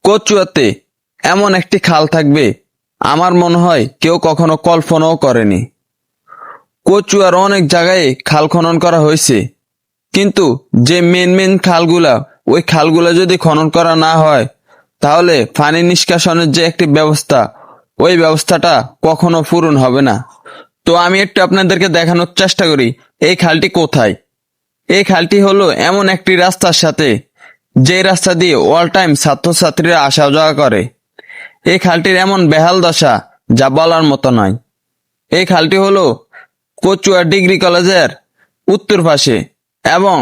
কচুয়াতে এমন একটি খাল থাকবে আমার মনে হয় কেউ কখনো কল্পনাও করেনি। কচুয়ার অনেক জায়গায় খাল খনন করা হয়েছে, কিন্তু যে মেন মেন খালগুলা, ওই খালগুলা যদি খনন করা না হয় তাহলে পানি নিষ্কাশনের যে একটি ব্যবস্থা, ওই ব্যবস্থাটা কখনো পূরণ হবে না। তো আমি একটু আপনাদেরকে দেখানোর চেষ্টা করি এই খালটি কোথায়। এই খালটি হলো এমন একটি রাস্তার সাথে, যে রাস্তা দিয়ে অল টাইম ছাত্রছাত্রীরা আসা যাওয়া করে। এই খালটির এমন বেহাল দশা যা বলার মতো নয়। এই খালটি হলো কচুয়া ডিগ্রি কলেজের উত্তর পাশে এবং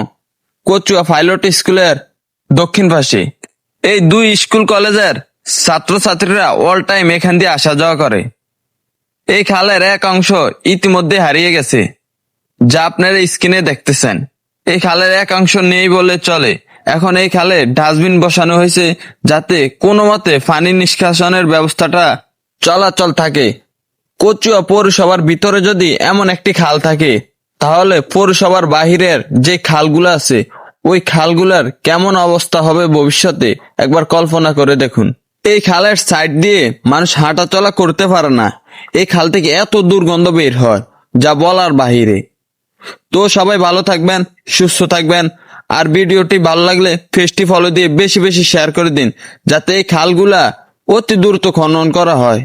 কচুয়া পাইলট স্কুলের দক্ষিণ পাশে। এই দুই স্কুল কলেজের ছাত্রছাত্রীরা অল টাইম এখান দিয়ে আসা যাওয়া করে। এই খালের এক অংশ ইতিমধ্যে হারিয়ে গেছে, যা আপনারা স্ক্রিনে দেখতেছেন। এই খালের এক অংশ নেই বলে চলে। এখন এই খালে ডাস্টবিন বসানো হয়েছে, যাতে কোনো মতে পানি নিষ্কাশনের ব্যবস্থাটা চলাচল থাকে। কচুয়া পৌরসভার ভিতরে যদি এমন একটি খাল থাকে, তাহলে পৌরসভার বাহিরের যে খালগুলো আছে, ওই খালগুলার কেমন অবস্থা হবে ভবিষ্যতে একবার কল্পনা করে দেখুন। এই খালের সাইড দিয়ে মানুষ হাঁটা চলা করতে পারে না। এই খাল থেকে এত দুর্গন্ধ বের হয় যা বলার বাহিরে। তো সবাই ভালো থাকবেন, সুস্থ থাকবেন। আর ভিডিওটি ভালো লাগলে পেজটি ফলো দিয়ে বেশি বেশি শেয়ার করে দিন, যাতে এই খালগুলা অতি দ্রুত খনন করা হয়।